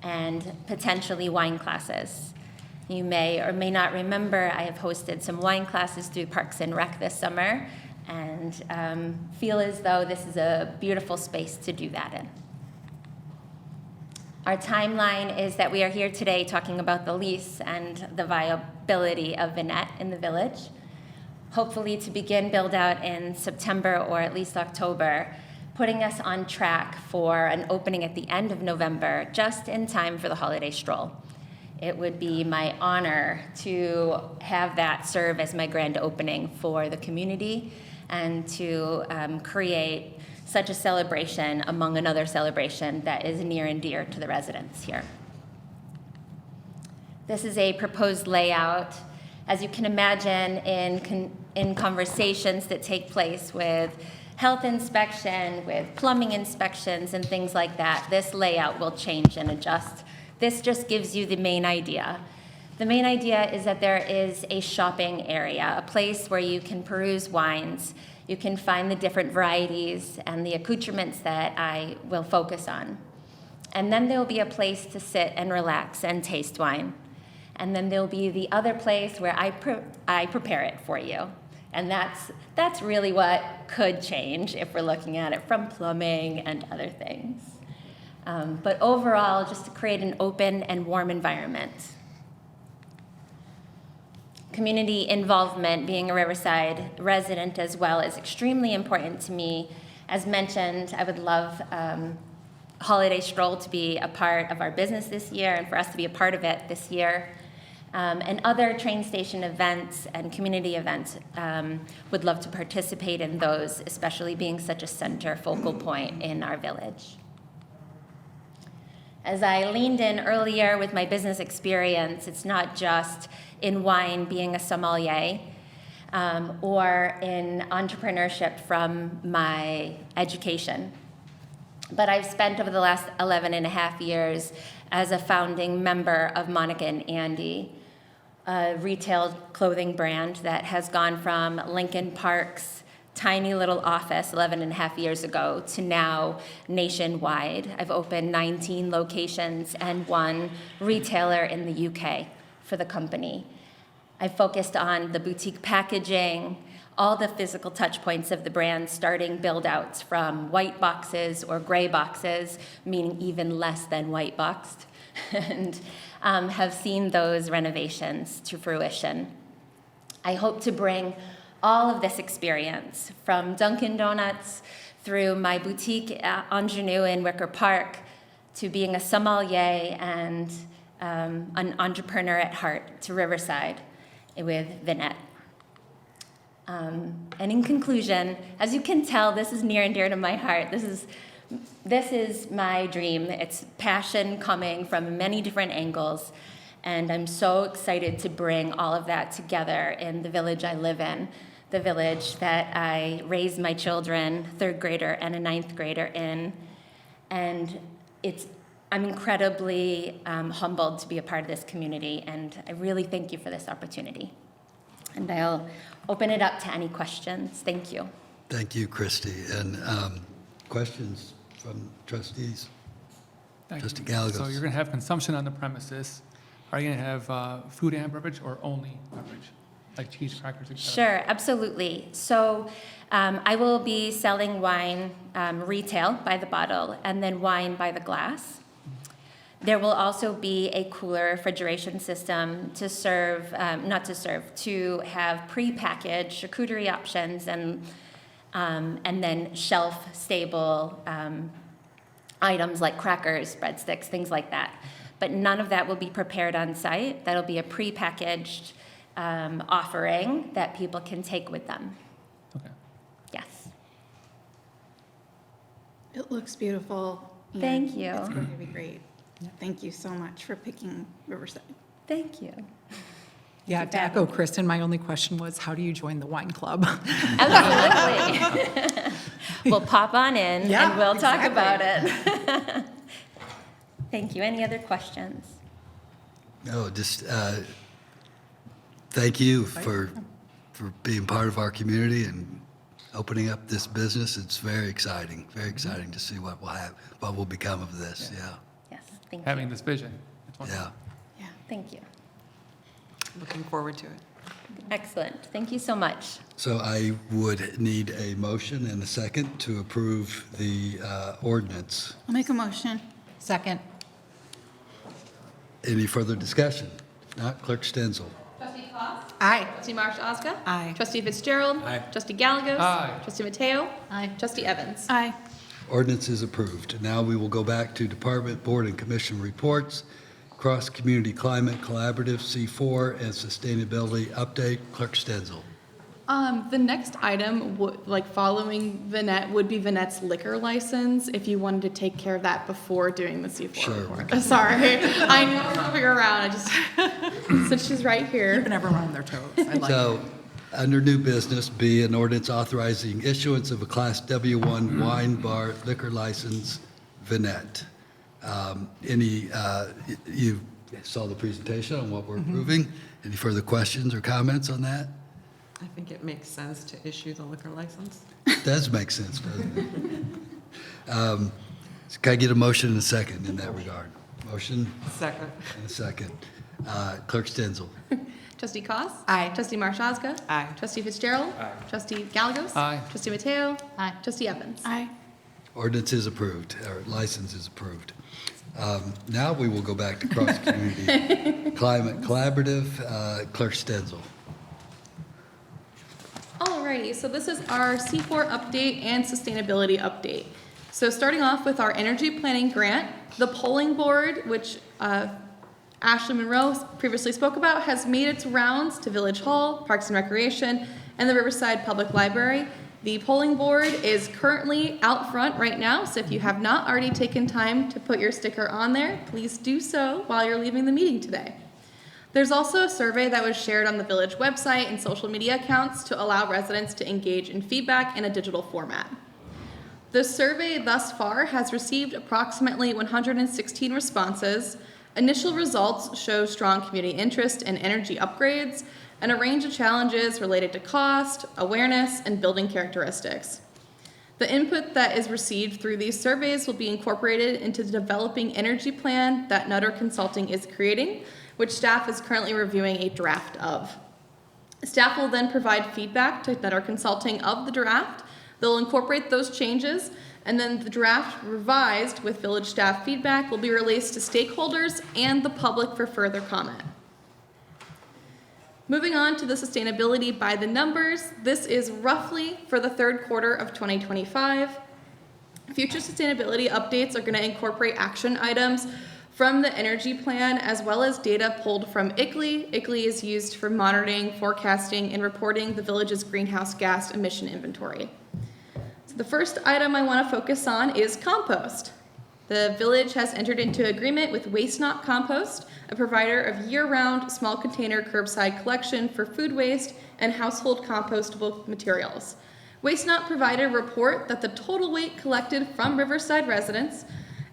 and potentially wine classes. You may or may not remember, I have hosted some wine classes through Parks and Rec this summer, and feel as though this is a beautiful space to do that in. Our timeline is that we are here today talking about the lease and the viability of Vinette in the village, hopefully to begin build out in September or at least October, putting us on track for an opening at the end of November, just in time for the holiday stroll. It would be my honor to have that serve as my grand opening for the community and to create such a celebration among another celebration that is near and dear to the residents here. This is a proposed layout. As you can imagine, in conversations that take place with health inspection, with plumbing inspections and things like that, this layout will change and adjust. this just gives you the main idea. The main idea is that there is a shopping area, a place where you can peruse wines. You can find the different varieties and the accoutrements that I will focus on. And then there'll be a place to sit and relax and taste wine. And then there'll be the other place where I prepare it for you. And that's really what could change if we're looking at it from plumbing and other things. But overall, just to create an open and warm environment. Community involvement, being a Riverside resident as well, is extremely important to me. As mentioned, I would love Holiday Stroll to be a part of our business this year and for us to be a part of it this year. And other train station events and community events, would love to participate in those, especially being such a center focal point in our village. As I leaned in earlier with my business experience, it's not just in wine being a sommelier or in entrepreneurship from my education. But I've spent over the last 11 and a half years as a founding member of Monica and Andy, a retail clothing brand that has gone from Lincoln Park's tiny little office 11 and a half years ago to now nationwide. I've opened 19 locations and one retailer in the UK for the company. I focused on the boutique packaging, all the physical touch points of the brand, starting build-outs from white boxes or gray boxes, meaning even less than white boxed, and have seen those renovations to fruition. I hope to bring all of this experience from Dunkin' Donuts through my boutique ingenue in Wicker Park to being a sommelier and an entrepreneur at heart to Riverside with Vinette. And in conclusion, as you can tell, this is near and dear to my heart. This is my dream. It's passion coming from many different angles, and I'm so excited to bring all of that together in the village I live in, the village that I raised my children, 3rd grader and a 9th grader in. And I'm incredibly humbled to be a part of this community, and I really thank you for this opportunity. And I'll open it up to any questions. Thank you. Thank you, Christy. And questions from trustees? Thank Trustee you. Gallegos. So you're going to have consumption on the premises. Are you going to have food and beverage or only beverage, like cheese, crackers, et cetera? Sure, absolutely. So I will be selling wine retail by the bottle and then wine by the glass. There will also be a cooler refrigeration system to serve, to have prepackaged charcuterie options and then shelf-stable items like crackers, breadsticks, things like that. But none of that will be prepared on site. That'll be a prepackaged offering that people can take with them. Okay. Yes. It looks beautiful. and Thank you. It's going to be great. Thank you so much for picking Riverside. Thank you. Yeah, to echo Kristen, my only question was, how do you join the wine club? Absolutely. We'll pop on in Yeah, and we'll talk exactly. about it. Thank you. Any other questions? No, just thank you for being part of our community and opening up this business. It's very exciting to see what will become of this. Yeah. Yes, thank Having you. this vision. That's wonderful. Yeah. Thank you. Looking forward to it. Excellent. Thank you so much. So I would need a motion and a second to approve the ordinance. I'll make a motion. Second. Any further discussion? Not Clerk Stenzel. Trustee Claus? Aye. Trustee Marsh-Oska? Aye. Trustee Fitzgerald? Aye. Trustee Gallegos? Aye. Trustee Mateo? Aye. Trustee Evans? Aye. Ordinance is approved. Now we will go back to Department, Board, and Commission reports. Cross-Community Climate Collaborative, C4, and Sustainability Update. Clerk Stenzel. The next item, following Vinette, would be Vinette's liquor license, if you wanted to take care of that before doing the C4 Sure, report. we Sorry, I know I'm moving around, since she's right here. Keeping everyone on their toes. I like it. So, under new business, B, an ordinance authorizing issuance of a Class W1 wine bar liquor license, Vinette. You saw the presentation on what we're approving. Any further questions or comments on that? I think it makes sense to issue the liquor license. Does make sense, doesn't it? Can I get a motion and a second in that regard? Motion Second. and a second. Clerk Stenzel. Trustee Cos? Aye. Trustee Marshazga? Aye. Trustee Fitzgerald? Aye. Trustee Galagos? Aye. Trustee Mateo? Aye. Trustee Evans? Aye. Ordinance is approved, or license is approved. Now we will go back to Cross-Community Climate Collaborative. Clerk Stenzel. Alrighty, so this is our C4 update and sustainability update. So starting off with our energy planning grant, the polling board, which Ashley Monroe previously spoke about, has made its rounds to Village Hall, Parks and Recreation, and the Riverside Public Library. The polling board is currently out front right now, so if you have not already taken time to put your sticker on there, please do so while you're leaving the meeting today. There's also a survey that was shared on the village website and social media accounts to allow residents to engage in feedback in a digital format. The survey thus far has received approximately 116 responses. Initial results show strong community interest in energy upgrades and a range of challenges related to cost, awareness, and building characteristics. The input that is received through these surveys will be incorporated into the developing energy plan that Nutter Consulting is creating, which staff is currently reviewing a draft of. Staff will then provide feedback to Nutter Consulting of the draft. They'll incorporate those changes, and then the draft revised with village staff feedback will be released to stakeholders and the public for further comment. Moving on to the sustainability by the numbers, this is roughly for the third quarter of 2025. Future sustainability updates are going to incorporate action items from the energy plan as well as data pulled from ICLEI. ICLEI is used for monitoring, forecasting, and reporting the village's greenhouse gas emission inventory. So the first item I want to focus on is compost. The village has entered into agreement with Waste Not Compost, a provider of year-round small container curbside collection for food waste and household compostable materials. Waste Not provided a report that the total weight collected from Riverside residents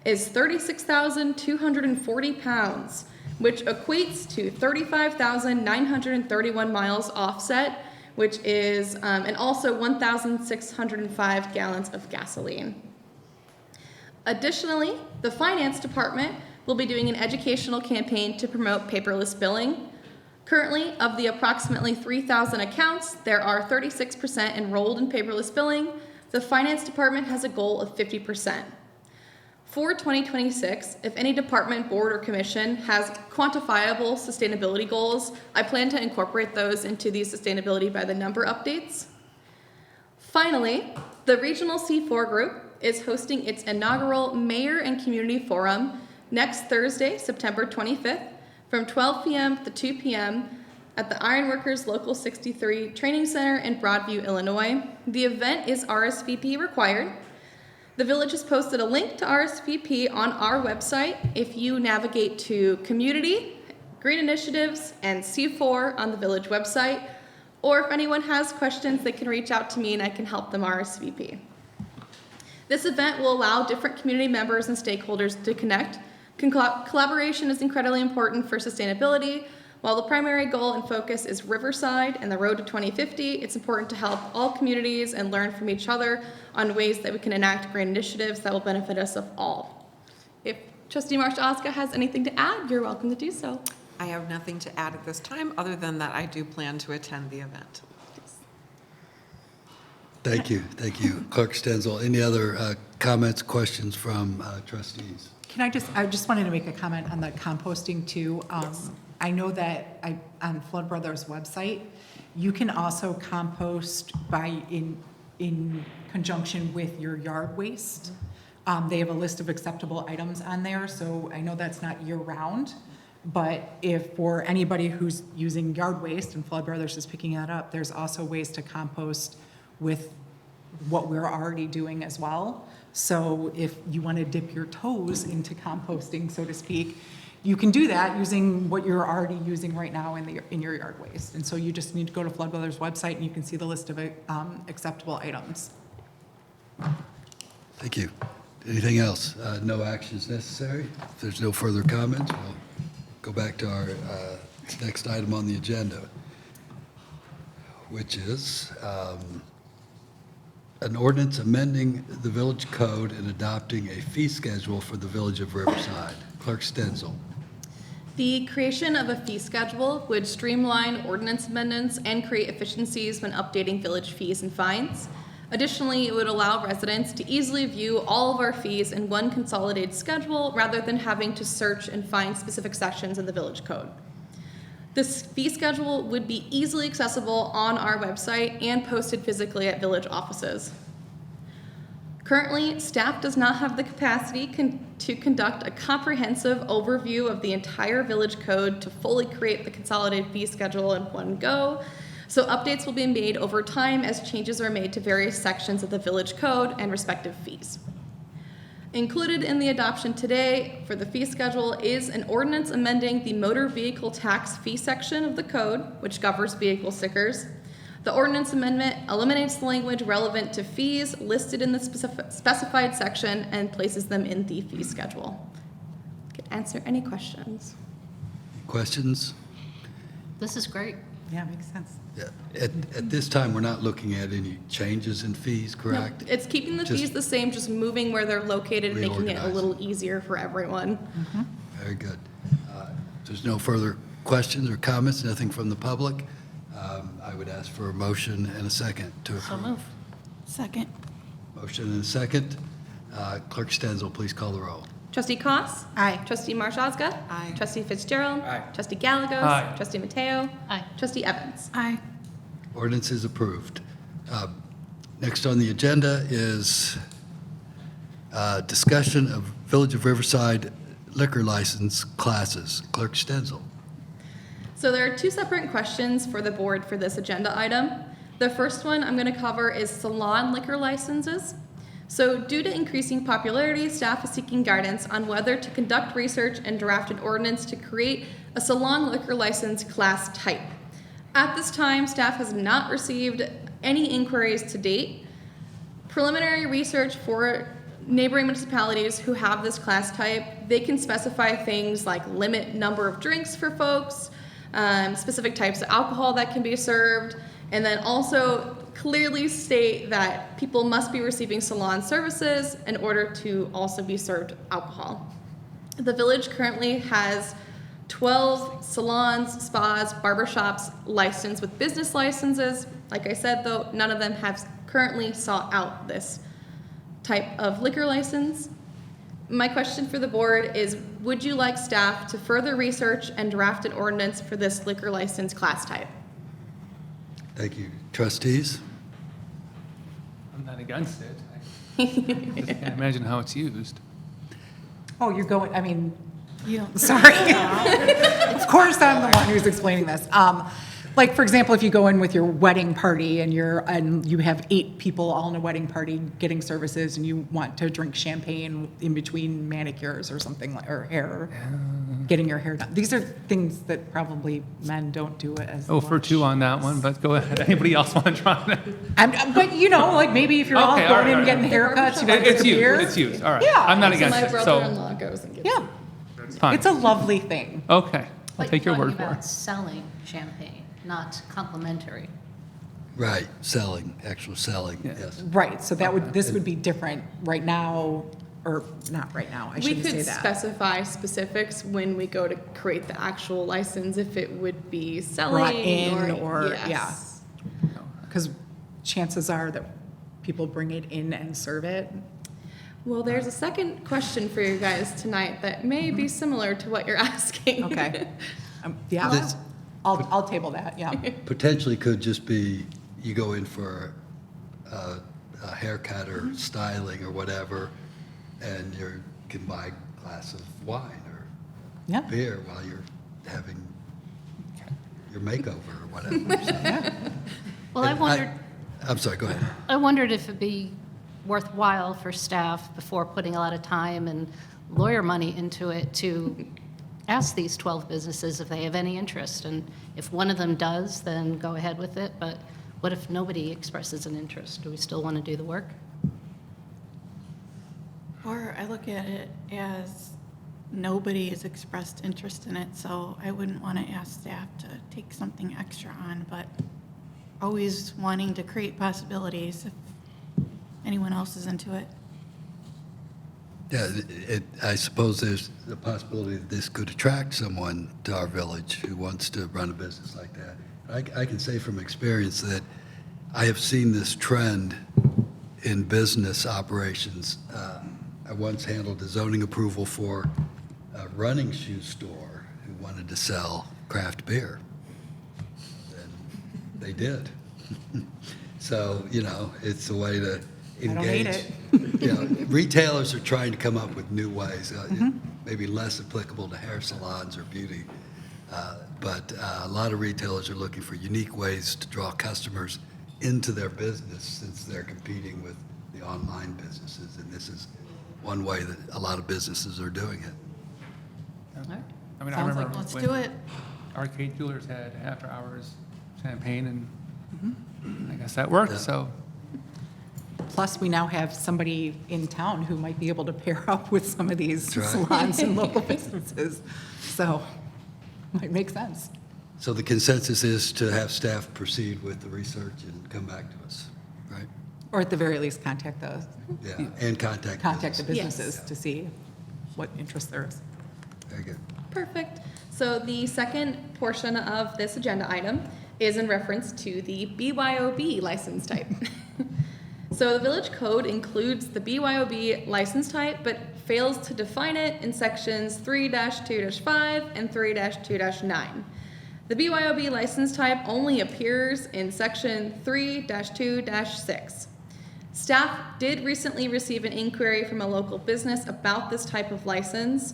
is 36,240 pounds, which equates to 35,931 miles offset, which is, and also 1,605 gallons of gasoline. Additionally, the finance department will be doing an educational campaign to promote paperless billing. Currently, of the approximately 3,000 accounts, there are 36% enrolled in paperless billing. The finance department has a goal of 50%. For 2026, if any department, board, or commission has quantifiable sustainability goals, I plan to incorporate those into these sustainability by the number updates. Finally, the Regional C4 Group is hosting its inaugural Mayor and Community Forum next Thursday, September 25th, from 12 p.m. to 2 p.m. at the Ironworkers Local 63 Training Center in Broadview, Illinois. The event is RSVP required. The village has posted a link to RSVP on our website. If you navigate to Community, Green Initiatives, and C4 on the village website, or if anyone has questions, they can reach out to me and I can help them RSVP. This event will allow different community members and stakeholders to connect. Collaboration is incredibly important for sustainability. While the primary goal and focus is Riverside and the road to 2050, it's important to help all communities and learn from each other on ways that we can enact green initiatives that will benefit us of all. If Trustee Marshazga has anything to add, you're welcome to do so. I have nothing to add at this time, other than that I do plan to attend the event. Thank you. Clerk Stenzel, any other comments, questions from trustees? I just wanted to make a comment on the composting too. I know that on Flood Brothers website, you can also compost in conjunction with your yard waste. They have a list of acceptable items on there, so I know that's not year-round, but if for anybody who's using yard waste, and Flood Brothers is picking that up, there's also ways to compost with what we're already doing as well. So if you want to dip your toes into composting, so to speak, you can do that using what you're already using right now in your yard waste. And so you just need to go to Flood Brothers website and you can see the list of acceptable items. Thank you. Anything else? No action is necessary. If there's no further comments, we'll go back to our next item on the agenda, which is an ordinance amending the village code and adopting a fee schedule for the village of Riverside. Clerk Stenzel. The creation of a fee schedule would streamline ordinance amendments and create efficiencies when updating village fees and fines. Additionally, it would allow residents to easily view all of our fees in one consolidated schedule rather than having to search and find specific sections in the village code. This fee schedule would be easily accessible on our website and posted physically at village offices. Currently, staff does not have the capacity to conduct a comprehensive overview of the entire village code to fully create the consolidated fee schedule in one go, so updates will be made over time as changes are made to various sections of the village code and respective fees. Included in the adoption today for the fee schedule is an ordinance amending the motor vehicle tax fee section of the code, which governs vehicle stickers. The ordinance amendment eliminates the language relevant to fees listed in the specified section and places them in the fee schedule. Could answer any questions. Questions? This is great. Yeah, makes sense. Yeah. At this time, we're not looking at any changes in fees, correct? No, it's keeping the Just fees the same, just moving where they're located and making it a reorganize. little easier for everyone. Very good. If there's no further questions or comments, nothing from the public, I would ask for a motion and a second to So approve. move. Second. Motion and a second. Clerk Stenzel, please call the roll. Trustee Koss. Aye. Trustee Marshaga. Aye. Trustee Fitzgerald. Aye. Trustee Gallegos. Aye. Trustee Mateo. Aye. Trustee Evans. Aye. Ordinance is approved. Next on the agenda is discussion of Village of Riverside liquor license classes. Clerk Stenzel. So there are two separate questions for the board for this agenda item. The first one I'm going to cover is salon liquor licenses. So due to increasing popularity, staff is seeking guidance on whether to conduct research and draft an ordinance to create a salon liquor license class type. At this time, staff has not received any inquiries to date. Preliminary research for neighboring municipalities who have this class type, they can specify things like limit number of drinks for folks, specific types of alcohol that can be served, and then also clearly state that people must be receiving salon services in order to also be served alcohol. The village currently has 12 salons, spas, barbershops licensed with business licenses. Like I said, though, none of them have currently sought out this type of liquor license. My question for the board is, would you like staff to further research and draft an ordinance for this liquor license class type? Thank you. Trustees? I'm not against it. I just can't imagine how it's used. Oh, you're going, I mean, you don't, sorry. Of course, I'm the one who's explaining this. Like, for example, if you go in with your wedding party and you have 8 people all in a wedding party getting services and you want to drink champagne in between manicures or something, like, or hair, getting your hair done. These are things that probably men don't do it as Oh, for much. 2 on that one, but go ahead. Anybody else want to try that? But you know, like maybe if you're all Okay, going all in and right, getting haircuts, you want to It's drink a beer. used, it's used, all right. Yeah. I'm not So against my it, so, brother-in-law goes and gets Yeah, fine. it's a lovely thing. Okay, I'll But take your you're word talking for about it. selling champagne, not complimentary. Right, selling, actual selling, Yeah. yes. Right, so this would be different right now, or not right now, I We shouldn't say could that. specify specifics when we go to create the actual license, if it would be selling Brought in or- yes. Because chances are that people bring it in and serve it. Well, there's a second question for you guys tonight that may be similar to what you're asking. Okay. Yeah, This- I'll table that, yeah. Potentially could just be, you go in for a haircut or styling or whatever, and you can buy a glass of wine or Yeah. beer while you're having your makeover or whatever. So- Well, I And wondered, I'm sorry, go ahead. I wondered if it'd be worthwhile for staff, before putting a lot of time and lawyer money into it, to ask these 12 businesses if they have any interest. And if one of them does, then go ahead with it. But what if nobody expresses an interest? Do we still want to do the work? Or I look at it as nobody has expressed interest in it, so I wouldn't want to ask staff to take something extra on, but always wanting to create possibilities if anyone else is into it. Yeah, I suppose there's the possibility that this could attract someone to our village who wants to run a business like that. I can say from experience that I have seen this trend in business operations. I once handled a zoning approval for a running shoe store who wanted to sell craft beer. And they did. So, it's a way to engage. I don't hate it. Retailers are trying to come up with new ways, maybe less applicable to hair salons or beauty. But a lot of retailers are looking for unique ways to draw customers into their business since they're competing with the online businesses. And this is one way that a lot of businesses are doing it. I Sounds remember like Let's when do it. Arcade Jewelers had after hours champagne, and I guess that worked. Yeah. So Plus, we now have somebody in town who might be able to pair up with some of these That's right. salons and local businesses. So, might make sense. So the consensus is to have staff proceed with the research and come back to us, right? Or at the very least, contact Yeah, and contact the businesses. businesses to see what interest there is. Very good. Perfect. So the second portion of this agenda item is in reference to the BYOB license type. So the village code includes the BYOB license type, but fails to define it in sections 3-2-5 and 3-2-9. The BYOB license type only appears in section 3-2-6. Staff did recently receive an inquiry from a local business about this type of license.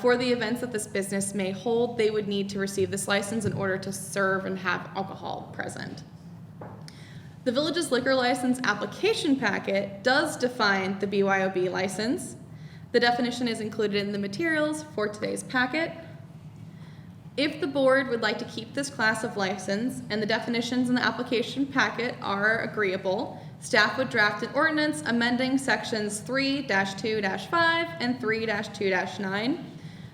For the events that this business may hold, they would need to receive this license in order to serve and have alcohol present. The village's liquor license application packet does define the BYOB license. The definition is included in the materials for today's packet. If the board would like to keep this class of license and the definitions in the application packet are agreeable, staff would draft an ordinance amending sections 3-2-5 and 3-2-9.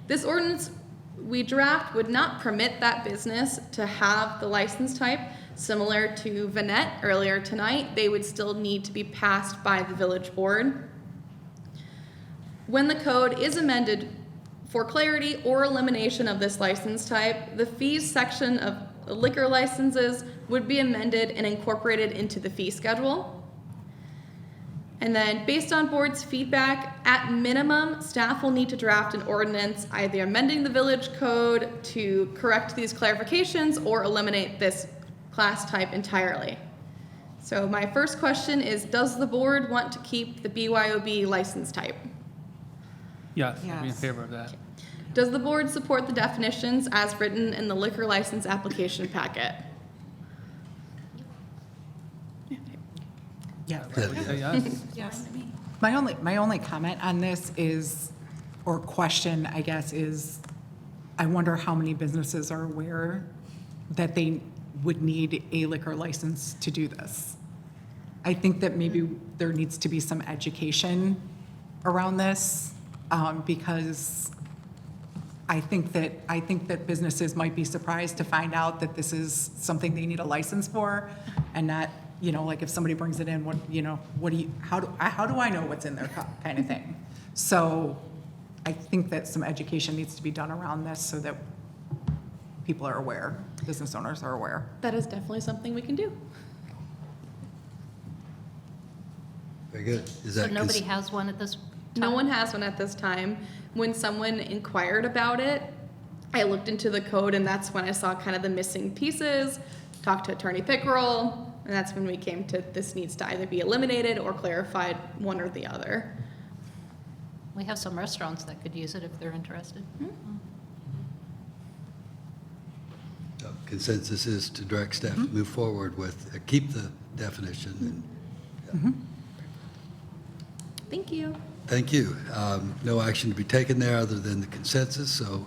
This ordinance we draft would not permit that business to have the license type. Similar to Vanette earlier tonight, they would still need to be passed by the village board. When the code is amended for clarity or elimination of this license type, the fees section of liquor licenses would be amended and incorporated into the fee schedule. And then based on board's feedback, at minimum, staff will need to draft an ordinance either amending the village code to correct these clarifications or eliminate this class type entirely. So my first question is, does the board want to keep the BYOB license type? yes, I'd be in Yes. favor of that. Does the board support the definitions as written in the liquor license application packet? Yeah. I would say yes. Yes. My only comment on this is, or question, I guess, is I wonder how many businesses are aware that they would need a liquor license to do this. I think that maybe there needs to be some education around this, because I think that businesses might be surprised to find out that this is something they need a license for, and not, like if somebody brings it in, how do I know what's in their cup, kind of thing. So I think that some education needs to be done around this so that people are aware, business owners are aware. That is definitely something we can do. Very good. Is So that nobody has one at this time? No one has one at this time. When someone inquired about it, I looked into the code, and that's when I saw kind of the missing pieces, talked to Attorney Pickerel, and that's when we came to this needs to either be eliminated or clarified, one or the other. We have some restaurants that could use it if they're interested. consensus is to direct staff to move forward with, keep the definition. And, Thank you. Thank you. No action to be taken there other than the consensus, so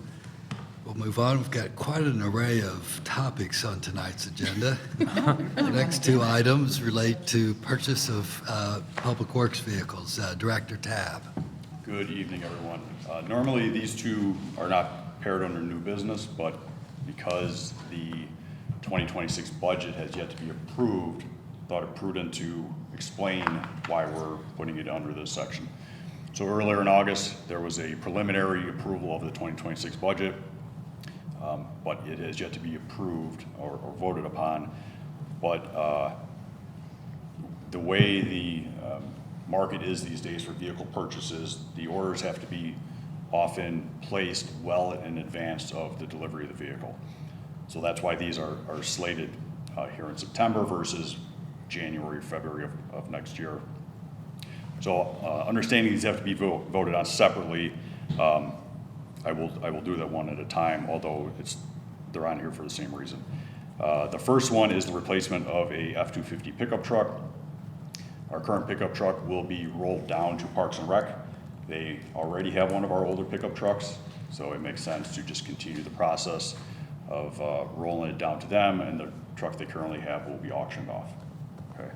We'll move on. We've got quite an array of topics on tonight's agenda. The next two items relate to purchase of public works vehicles. Director Tab. Good evening, everyone. Normally, these two are not paired under new business, but because the 2026 budget has yet to be approved, thought it prudent to explain why we're putting it under this section. So earlier in August, there was a preliminary approval of the 2026 budget, but it has yet to be approved or voted upon. But the way the market is these days for vehicle purchases, the orders have to be often placed well in advance of the delivery of the vehicle. So that's why these are slated here in September versus January, February of next year. So understanding these have to be voted on separately, I will do that one at a time, although they're on here for the same reason. The first one is the replacement of a F-250 pickup truck. Our current pickup truck will be rolled down to Parks and Rec. They already have one of our older pickup trucks, so it makes sense to just continue the process of rolling it down to them, and the truck they currently have will be auctioned off. Okay.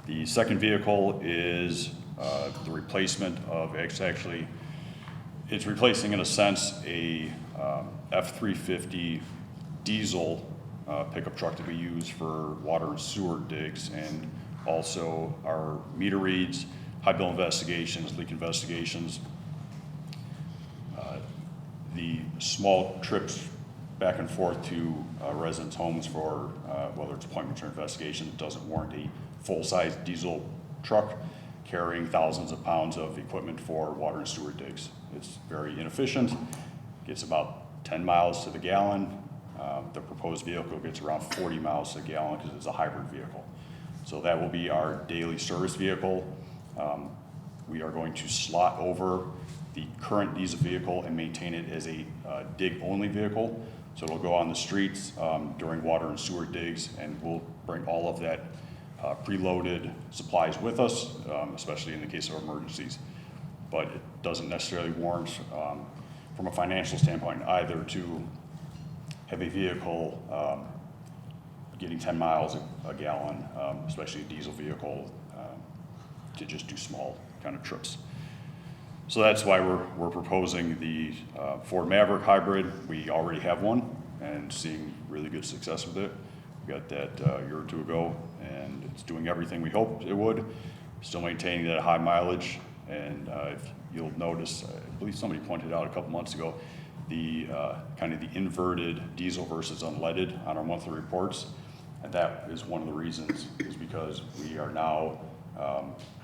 The second vehicle is the replacement of, actually, it's replacing in a sense a F-350 diesel pickup truck that we use for water and sewer digs, and also our meter reads, high bill investigations, leak investigations. The small trips back and forth to residents' homes for whether it's appointments or investigations doesn't warrant a full-size diesel truck carrying thousands of pounds of equipment for water and sewer digs. It's very inefficient, gets about 10 miles to the gallon. The proposed vehicle gets around 40 miles to the gallon because it's a hybrid vehicle. So that will be our daily service vehicle. We are going to slot over the current diesel vehicle and maintain it as a dig-only vehicle. So it'll go on the streets during water and sewer digs, and we'll bring all of that preloaded supplies with us, especially in the case of emergencies. But it doesn't necessarily warrant, from a financial standpoint, either to have a vehicle getting 10 miles a gallon, especially a diesel vehicle, to just do small kind of trips. So that's why we're proposing the Ford Maverick hybrid. We already have one and seeing really good success with it. We got that a year or two ago, and it's doing everything we hoped it would. Still maintaining that high mileage, and if you'll notice, I believe somebody pointed out a couple months ago, the kind of the inverted diesel versus unleaded on our monthly reports. And that is one of the reasons, is because we are now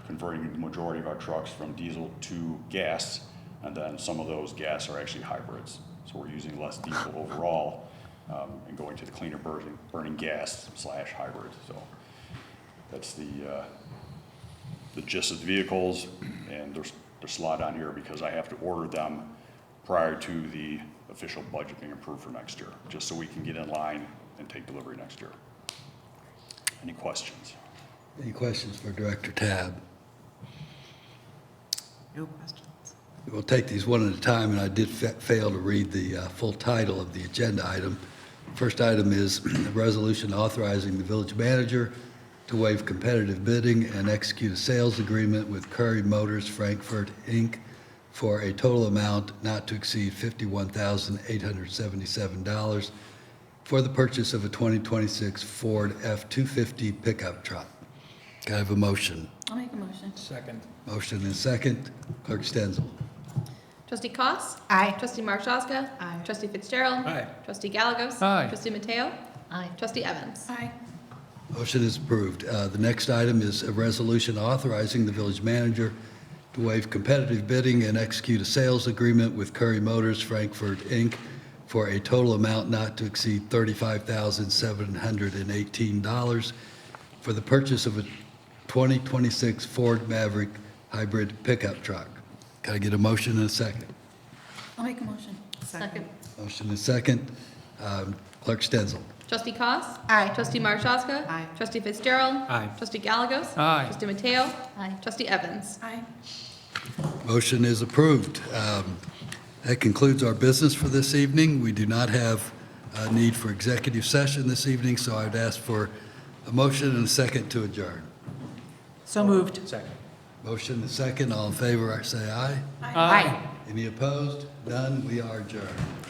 converting the majority of our trucks from diesel to gas, and then some of those gas are actually hybrids. So we're using less diesel overall and going to the cleaner burning gas / hybrid. So that's the gist of the vehicles, and they're slotted on here because I have to order them prior to the official budget being approved for next year, just so we can get in line and take delivery next year. Any questions? Any questions for Director Tab? No questions. We'll take these one at a time, and I did fail to read the full title of the agenda item. First item is a resolution authorizing the village manager to waive competitive bidding and execute a sales agreement with Curry Motors Frankfurt, Inc. for a total amount not to exceed $51,877 for the purchase of a 2026 Ford F-250 pickup truck. Can I have a motion? I'll make a motion. Second. Motion and second. Clerk Stenzel. Trustee Koss. Aye. Trustee Marshauska. Aye. Trustee Fitzgerald. Aye. Trustee Galagos. Aye. Trustee Mateo. Aye. Trustee Evans. Aye. Motion is approved. The next item is a resolution authorizing the village manager to waive competitive bidding and execute a sales agreement with Curry Motors Frankfurt, Inc. for a total amount not to exceed $35,718 for the purchase of a 2026 Ford Maverick hybrid pickup truck. Can I get a motion and a second? I'll make a motion. Second. Motion and second. Clerk Stenzel. Trustee Koss. Aye. Trustee Marshauska. Aye. Trustee Fitzgerald. Aye. Trustee Galagos. Aye. Trustee Mateo. Aye. Trustee Evans. Aye. Motion is approved. That concludes our business for this evening. We do not have a need for executive session this evening, so I'd ask for a motion and a second to adjourn. So moved. Second. Motion and a second. All in favor, say aye. Aye. Any opposed? None. We are adjourned.